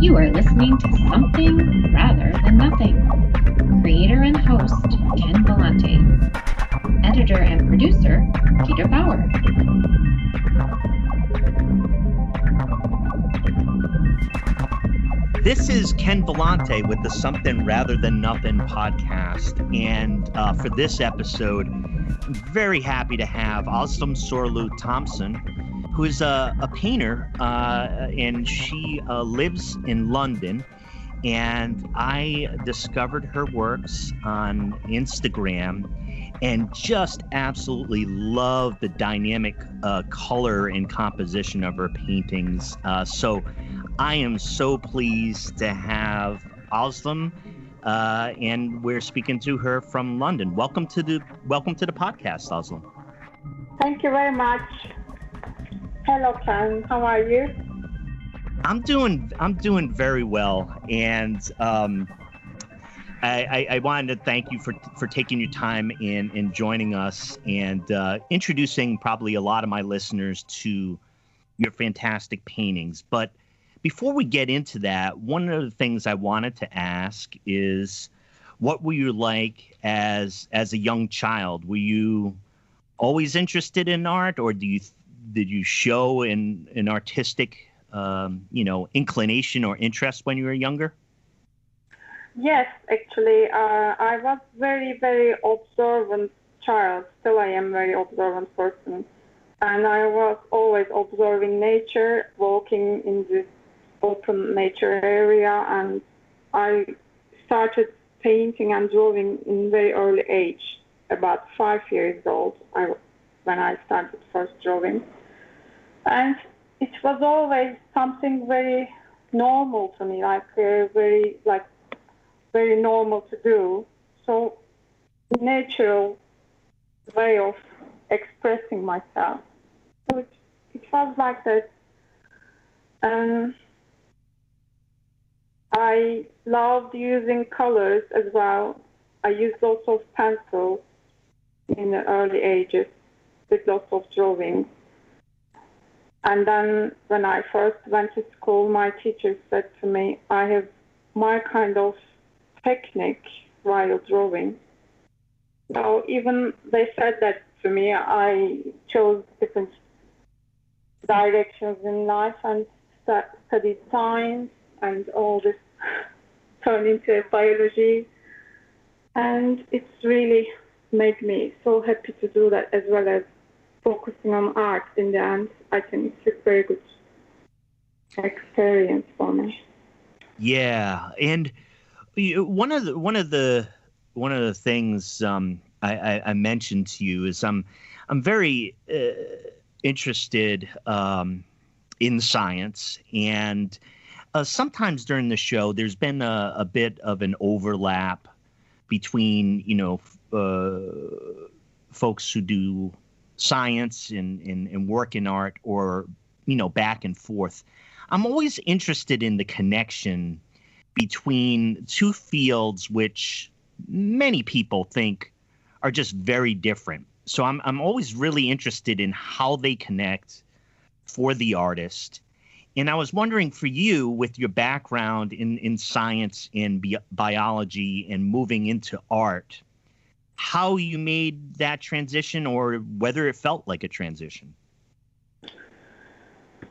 You are listening to Something Rather Than Nothing. Creator and host, Ken Vellante. Editor and producer, Peter Bauer. This is Ken Vellante with the Something Rather Than Nothing podcast. And for this episode, I'm very happy to have Özlem Sorlu Thompson, who is a painter, and she lives in London. And I discovered her works on Instagram and just absolutely love the dynamic color and composition of her paintings. So I am so pleased to have Özlem, and we're speaking to her from London. Welcome to the podcast, Özlem. Thank you very much. Hello, Ken. How are you? I'm doing very well, and I wanted to thank you for taking your time in joining us and introducing probably a lot of my listeners to your fantastic paintings. But before we get into that, one of the things I wanted to ask is, what were you like as a young child? Were you always interested in art, or did you show an artistic inclination or interest when you were younger? Yes, actually, I was very, very observant child. Still, I am very observant person. And I was always observing nature, walking in this open nature area. And I started painting and drawing in very early age, about 5 years old, when I started first drawing. And it was always something very normal to me, very normal to do. So natural way of expressing myself. So it was like that. I loved using colors as well. I used lots of pencils in the early ages with lots of drawing. And then when I first went to school, my teacher said to me, I have my kind of technique while drawing. So even they said that to me, I chose different directions in life and studied science and all this turned into biology. And it's really made me so happy to do that, as well as focusing on art in the end. I think it's a very good experience for me. Yeah, and one of the things I mentioned to you is I'm very interested in science, and sometimes during the show there's been a bit of an overlap between folks who do science and work in art, or back and forth. I'm always interested in the connection between two fields which many people think are just very different. So I'm always really interested in how they connect for the artist. And I was wondering, for you, with your background in science and biology and moving into art, how you made that transition, or whether it felt like a transition.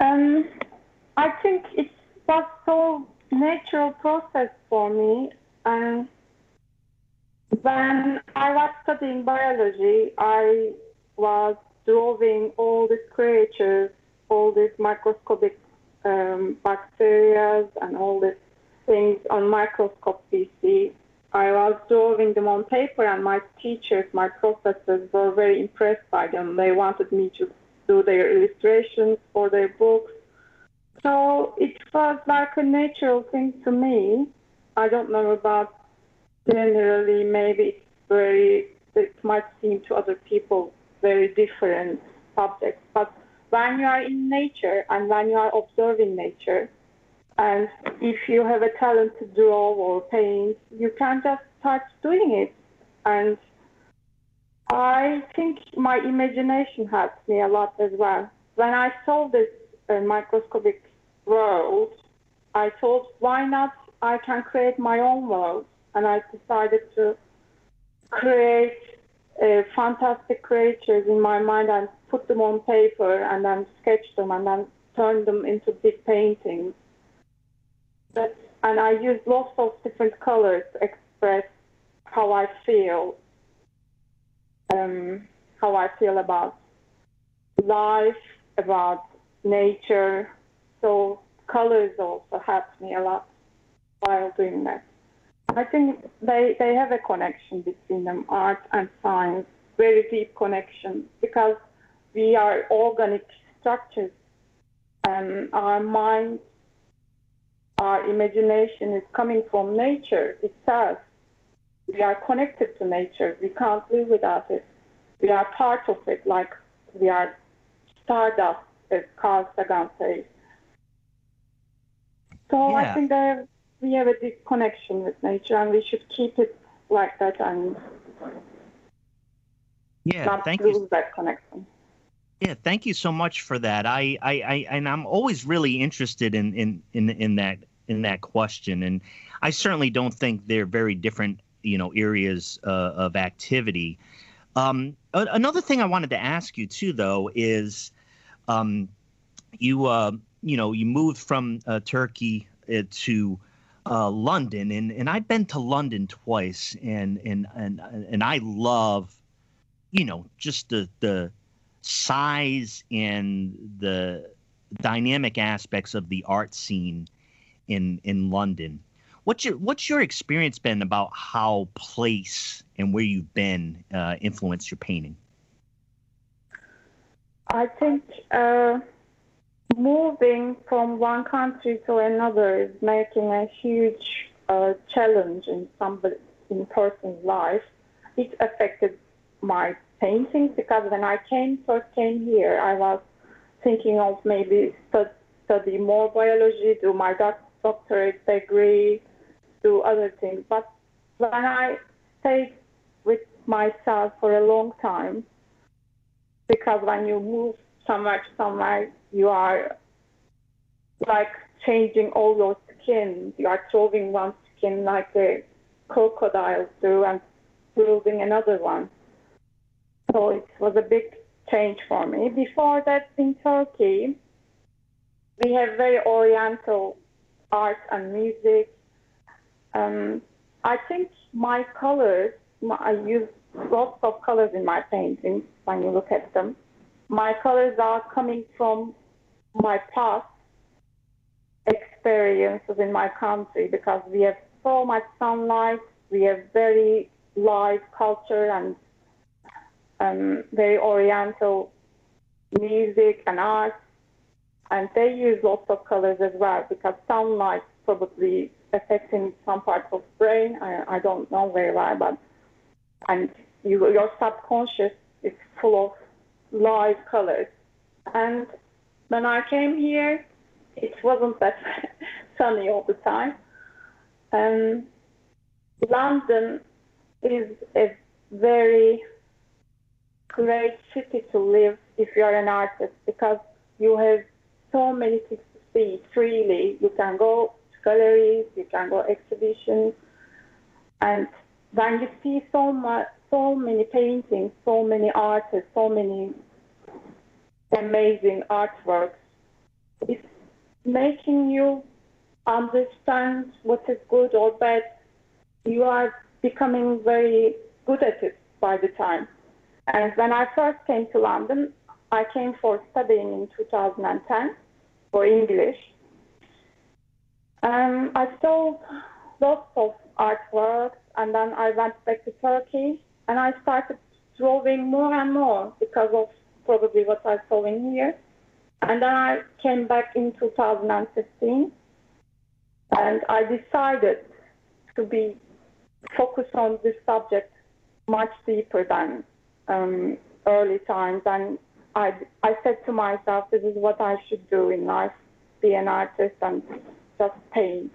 I think it was so natural process for me. And when I was studying biology, I was drawing all these creatures, all these microscopic bacteria and all these things on microscope we see. I was drawing them on paper, and my teachers, my professors were very impressed by them. They wanted me to do their illustrations for their books. So it was like a natural thing to me. I don't know about generally, maybe it might seem to other people very different subjects. But when you are in nature and when you are observing nature, and if you have a talent to draw or paint, you can just start doing it. And I think my imagination helped me a lot as well. When I saw this microscopic world, I thought, why not? I can create my own world. And I decided to create fantastic creatures in my mind and put them on paper and then sketch them and then turn them into big paintings. And I used lots of different colors to express how I feel about life, about nature. So colors also helped me a lot while doing that. I think they have a connection between them, art and science, very deep connection, because we are organic structures and our mind, our imagination is coming from nature itself. We are connected to nature. We can't live without it. We are part of it, like we are stardust, as Carl Sagan says. So Yeah. I think we have a deep connection with nature, and we should keep it like that and not lose that connection. Yeah, thank you so much for that. I'm always really interested in that question, and I certainly don't think they're very different, areas of activity. Another thing I wanted to ask you too, though, is you moved from Turkey to London, and I've been to London twice, and I love, just the size and the dynamic aspects of the art scene in London. What's your experience been about how place and where you've been influenced your painting? I think moving from one country to another is making a huge challenge in person's life. It affected my paintings because when I first came here, I was thinking of maybe study more biology, do my doctorate degree, do other things. But when I stayed with myself for a long time, because when you move somewhere, you are like changing all your skin. You are throwing one skin like a crocodile through and building another one. So it was a big change for me. Before that, in Turkey, we have very oriental art and music. I think my colors, I use lots of colors in my paintings when you look at them. My colors are coming from my past experiences in my country because we have so much sunlight, we have very live culture and very oriental music and art, and they use lots of colors as well because sunlight probably affecting some parts of the brain. I don't know very well, and your subconscious is full of live colors. And when I came here, it wasn't that sunny all the time. London is a very great city to live if you are an artist because you have so many things to see freely. You can go to galleries, you can go exhibitions, and when you see so many paintings, so many artists, so many amazing artworks, it's making you understand what is good or bad. You are becoming very good at it by the time. And when I first came to London, I came for studying in 2010 for English. I saw lots of artworks, and then I went back to Turkey, and I started drawing more and more because of probably what I saw in here. And then I came back in 2015, and I decided to be focused on this subject much deeper than early times. And I said to myself, this is what I should do in life, be an artist and just paint.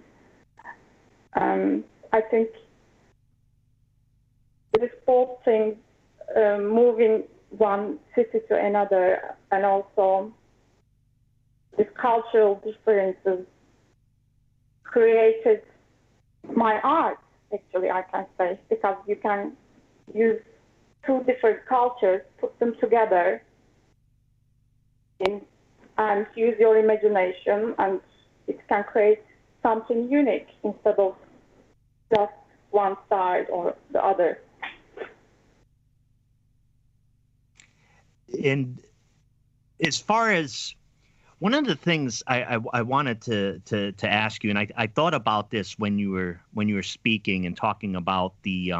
I think this both things, moving one city to another, and also these cultural differences created my art, actually, I can say, because you can use two different cultures, put them together, and use your imagination, and it can create something unique instead of just one side or the other. And as far as one of the things I wanted to ask you, and I thought about this when you were speaking and talking about the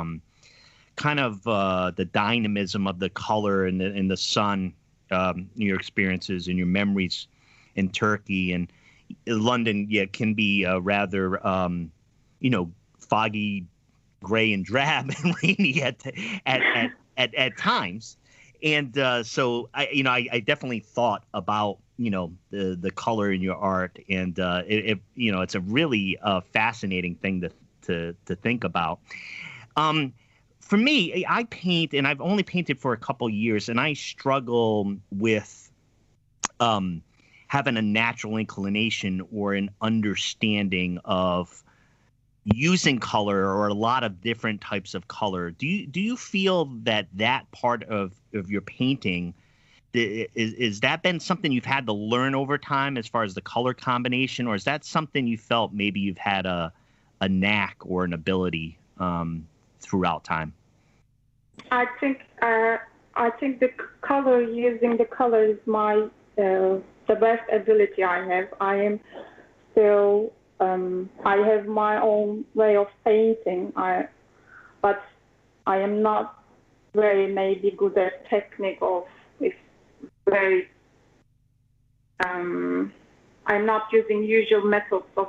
kind of the dynamism of the color and the sun, your experiences and your memories in Turkey and London. Yeah, can be rather foggy, gray, and drab and rainy at times. And so I definitely thought about the color in your art, and it's a really fascinating thing to think about. For me, I paint, and I've only painted for a couple years, and I struggle with having a natural inclination or an understanding of using color or a lot of different types of color. Do you feel that part of your painting is that been something you've had to learn over time as far as the color combination, or is that something you felt maybe you've had a knack or an ability throughout time? I think the color, using the color, is my the best ability I have. I am still I have my own way of painting. But I am not very maybe good at technique of it's very. I'm not using usual methods of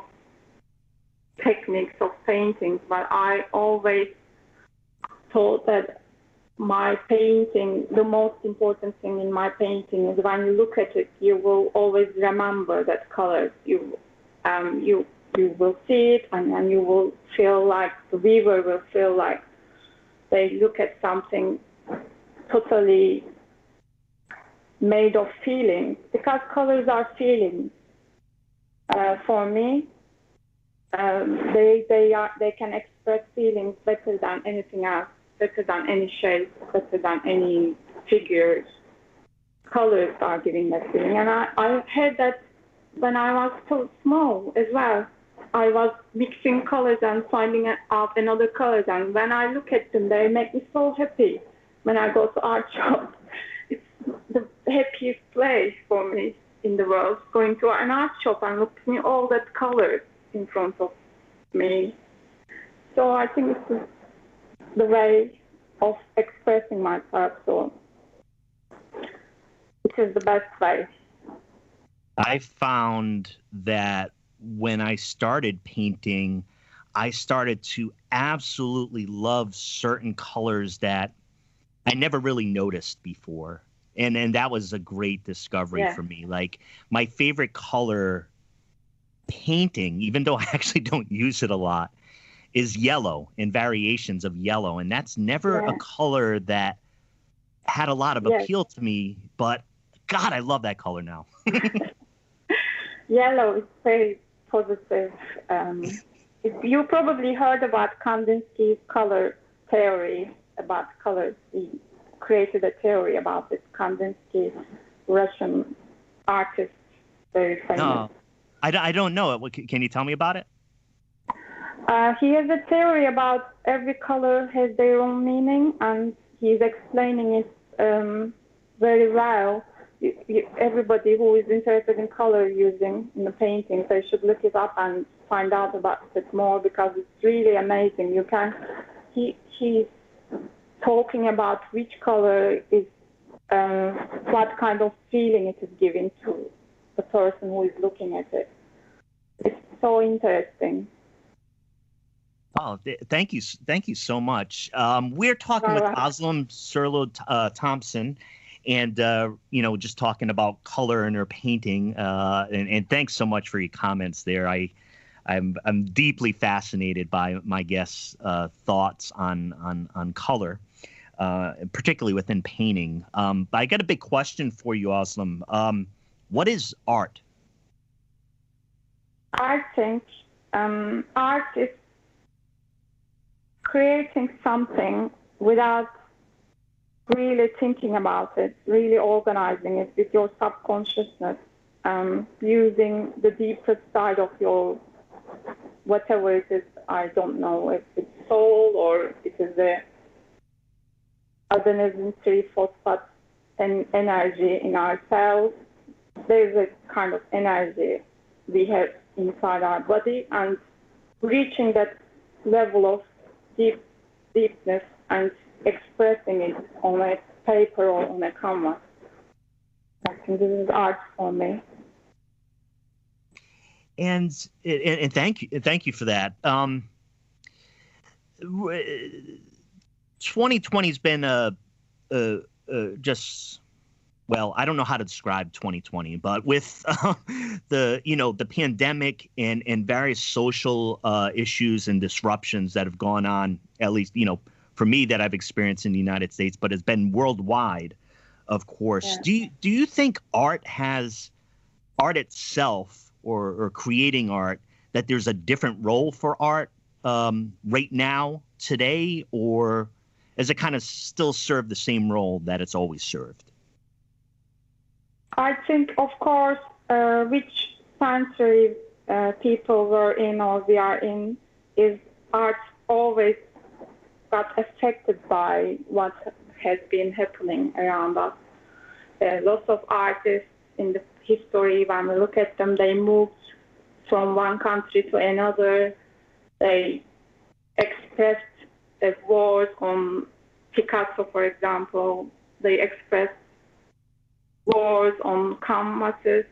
techniques of painting, but I always thought that my painting, the most important thing in my painting is when you look at it, you will always remember that color. You will see it, and then you will feel like the viewer will feel like they look at something totally made of feelings, because colors are feelings. For me, they can express feelings better than anything else, better than any shapes, better than any figures. Colors are giving that feeling, and I had that when I was so small as well. I was mixing colors and finding out another colors, and when I look at them, they make me so happy. When I go to art shop, it's the happiest place for me in the world, going to an art shop and looking at all that colors in front of me. So I think it's the way of expressing myself, so it is the best way. I found that when I started painting, I started to absolutely love certain colors that I never really noticed before. And that was a great discovery for me. Like, my favorite color painting, even though I actually don't use it a lot, is yellow and variations of yellow. And that's never a color that had a lot of appeal to me, but God, I love that color now. Yellow is very positive. You probably heard about Kandinsky's color theory about colors. He created a theory about this. Kandinsky, Russian artist, very famous. No, I don't know it. Can you tell me about it? He has a theory about every color has their own meaning, and he's explaining it very well. Everybody who is interested in color using in the painting, they should look it up and find out about it more, because it's really amazing. He's talking about which color is what kind of feeling it is giving to the person who is looking at it. It's so interesting. Oh, thank you so much. We're talking with Özlem Sorlu Thompson, and just talking about color in her painting. And thanks so much for your comments there. I'm deeply fascinated by my guests' thoughts on color, particularly within painting. But I got a big question for you, Özlem. What is art? I think Art is creating something without really thinking about it, really organizing it with your subconsciousness, using the deepest side of your whatever it is. I don't know if it's soul or it is the adenosine triphosphate energy in ourselves. There's a kind of energy we have inside our body, and reaching that level of deepness and expressing it on a paper or on a canvas. I think this is art for me. And thank you for that. 2020's been just, well, I don't know how to describe 2020, but with the pandemic and various social issues and disruptions that have gone on, at least for me that I've experienced in the United States, but it's been worldwide, of course. Yeah. Do you think art itself or creating art, that there's a different role for art right now today, or does it kind of still serve the same role that it's always served? I think, of course, which century people were in or we are in, is art always got affected by what has been happening around us. Lots of artists in the history, when we look at them, they moved from one country to another. They expressed words on Picasso, for example. They expressed words on canvases.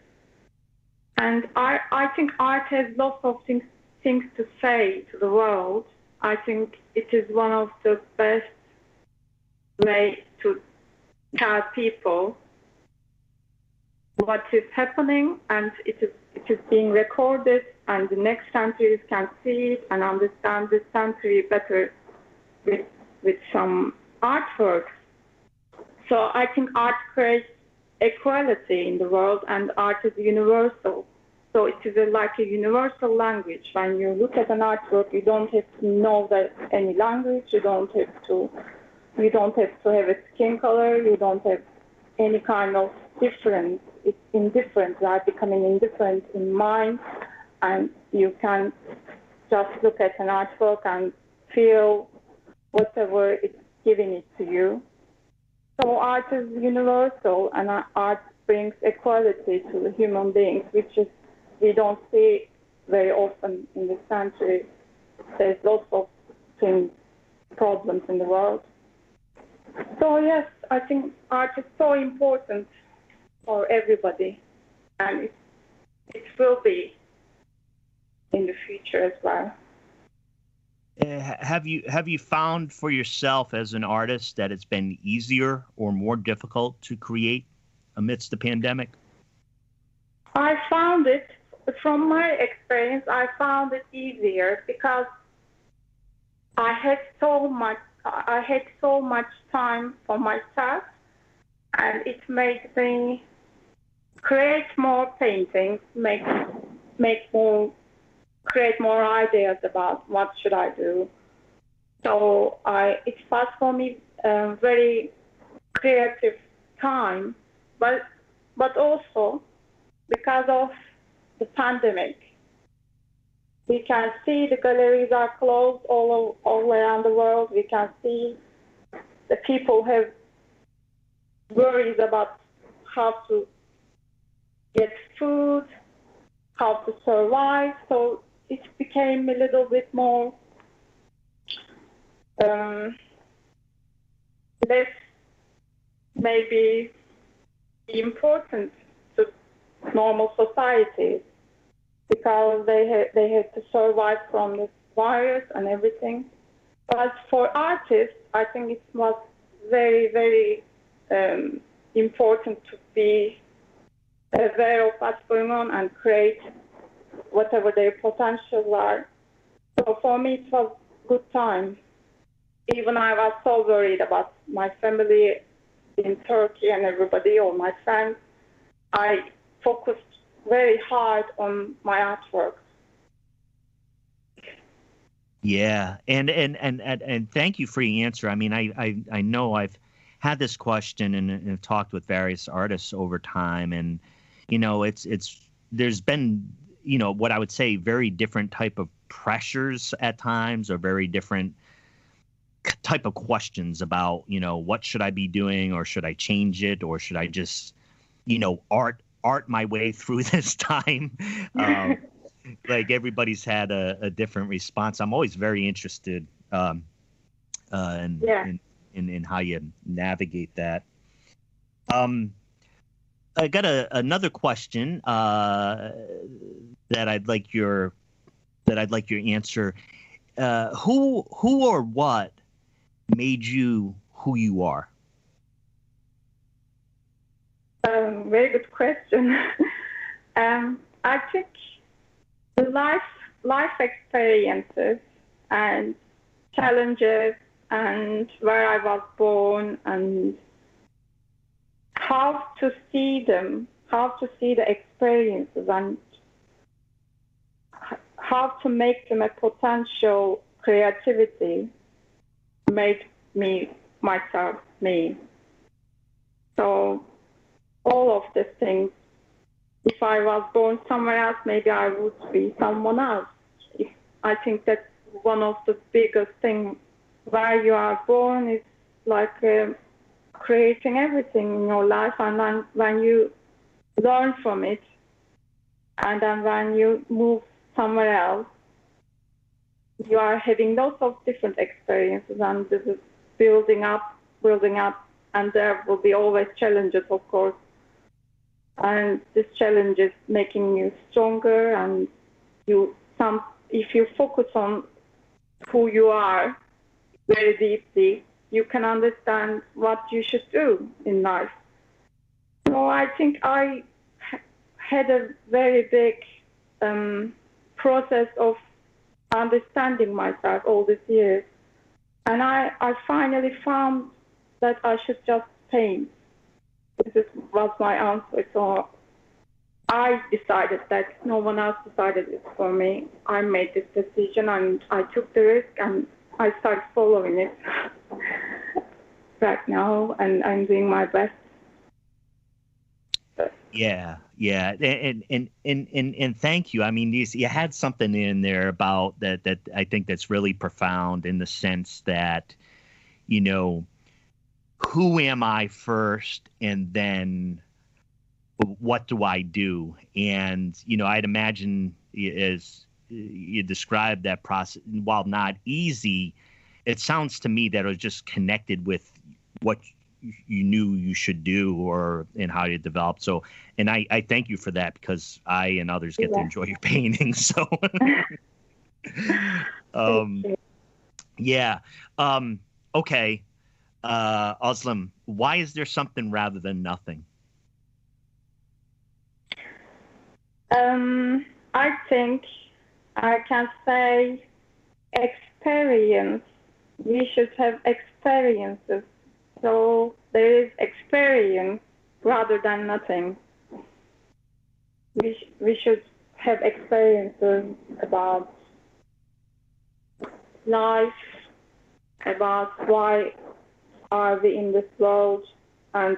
And I think art has lots of things to say to the world. I think it is one of the best ways to tell people what is happening, and it is being recorded, and the next centuries can see it and understand this century better with some artworks. So I think art creates equality in the world, and art is universal. So it is like a universal language. When you look at an artwork, you don't have to know any language. You don't have to have a skin color. You don't have any kind of difference. It's indifferent. You are becoming indifferent in mind, and you can just look at an artwork and feel whatever it's giving it to you. So art is universal, and art brings equality to the human beings, which is we don't see very often in this century. There's lots of problems in the world. So yes, I think art is so important for everybody, and it will be in the future as well. Have you found for yourself as an artist that it's been easier or more difficult to create amidst the pandemic? I found it, from my experience, I found it easier because I had so much time for myself, and it made me create more paintings, create more ideas about what should I do. So it was for me a very creative time, but also because of the pandemic, we can see the galleries are closed all around the world. We can see the people have worries about how to get food, how to survive. So it became a little bit more less maybe important to normal societies, because they had to survive from this virus and everything. But for artists, I think it was very, very important to be aware of what's going on and create whatever their potentials are. So for me, it was a good time. Even I was so worried about my family in Turkey and everybody, all my friends. I focused very hard on my artwork. Yeah, and thank you for your answer. I mean, I know I've had this question and have talked with various artists over time, and it's there's been what I would say very different type of pressures at times, or very different type of questions about what should I be doing, or should I change it, or should I just art my way through this time. Like everybody's had a different response. I'm always very interested in how you navigate that. I got another question that I'd like your answer. Who or what made you who you are? Very good question. I think the life experiences and challenges and where I was born and how to see them, how to see the experiences and how to make them a potential creativity made me myself me. So all of these things, if I was born somewhere else, maybe I would be someone else. I think that's one of the biggest things. Where you are born is like creating everything in your life, and then when you learn from it, and then when you move somewhere else, you are having lots of different experiences, and this is building up, and there will be always challenges, of course. And this challenge is making you stronger, and if you focus on who you are very deeply, you can understand what you should do in life. So I think I had a very big process of understanding myself all these years. And I finally found that I should just paint. This was my answer. So I decided that. No one else decided it for me. I made this decision and I took the risk and I started following it right now, and I'm doing my best. Yeah, and thank you. I mean, you had something in there about that I think that's really profound, in the sense that, who am I first, and then what do I do? And I'd imagine, as you described that process, while not easy, it sounds to me that it was just connected with what you knew you should do, and how you developed. So, and I thank you for that, because I and others get to enjoy your painting. So, yeah. Okay. Özlem, why is there something rather than nothing? I think I can say experience. We should have experiences. So there is experience rather than nothing. We should have experiences about life, about why are we in this world, and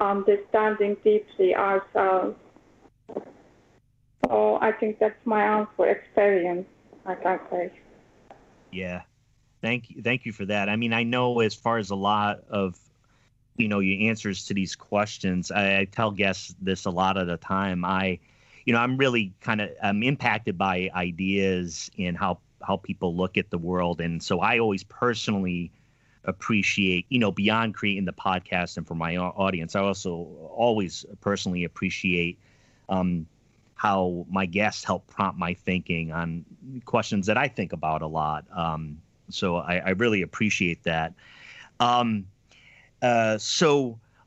understanding deeply ourselves. So I think that's my answer, experience, I can say. Yeah. Thank you for that. I mean, I know, as far as a lot of, your answers to these questions, I tell guests this a lot of the time. I'm really I'm impacted by ideas and how people look at the world. And so I always personally appreciate, beyond creating the podcast and for my audience, I also always personally appreciate how my guests help prompt my thinking on questions that I think about a lot. So I really appreciate that. So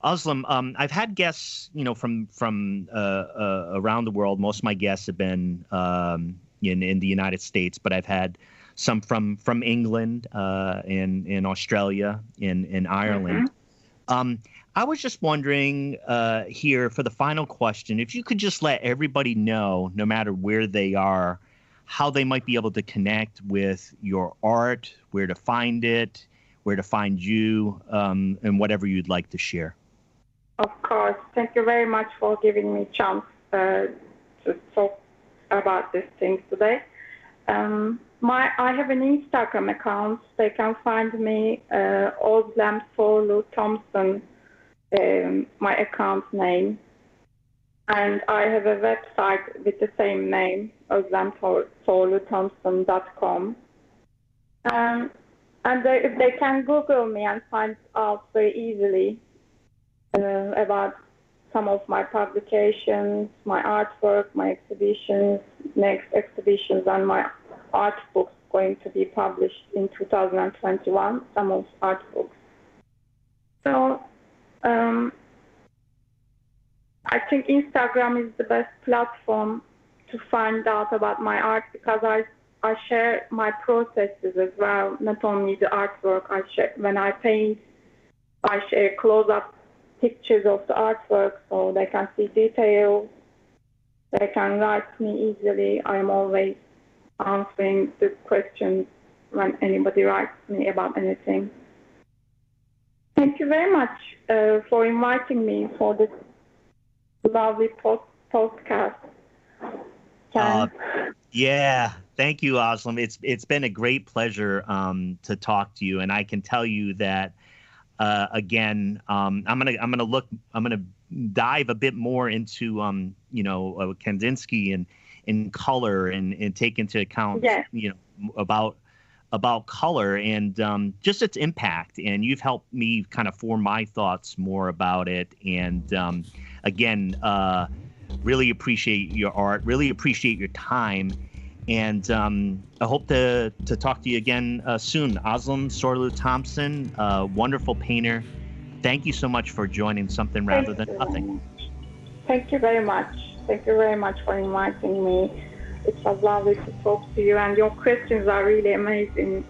Özlem, I've had guests, from around the world. Most of my guests have been in the United States, but I've had some from England, in Australia, in Ireland. Mm-hmm. I was just wondering here for the final question, if you could just let everybody know, no matter where they are, how they might be able to connect with your art, where to find it, where to find you, and whatever you'd like to share. Of course. Thank you very much for giving me a chance to talk about these things today. I have an Instagram account. They can find me, Özlem Sorlu Thompson, my account name. And I have a website with the same name, özlemsorluthompson.com. And they can Google me and find out very easily about some of my publications, my artwork, my exhibitions, next exhibitions, and my art books going to be published in 2021, some of art books. So I think Instagram is the best platform to find out about my art, because I share my processes as well, not only the artwork. When I paint, I share close-up pictures of the artwork so they can see details. They can write me easily. I'm always answering the questions when anybody writes me about anything. Thank you very much for inviting me for this lovely podcast. Yeah, thank you, Özlem. It's been a great pleasure to talk to you, and I can tell you that again, I'm gonna dive a bit more into Kandinsky and in color and take into account about color and just its impact. And you've helped me kind of form my thoughts more about it. And again, really appreciate your art, really appreciate your time. And I hope to talk to you again soon. Özlem Sorlu Thompson, wonderful painter. Thank you so much for joining Something Rather Than Nothing. Thank you very much. Thank you very much for inviting me. It was lovely to talk to you, and your questions are really amazing.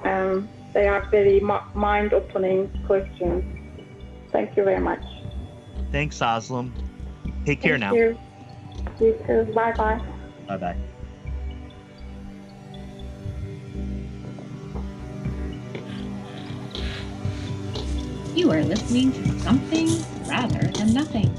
They are very mind-opening questions. Thank you very much. Thanks, Özlem. Take care now. You too. Bye-bye. Bye-bye. You are listening to Something Rather Than Nothing.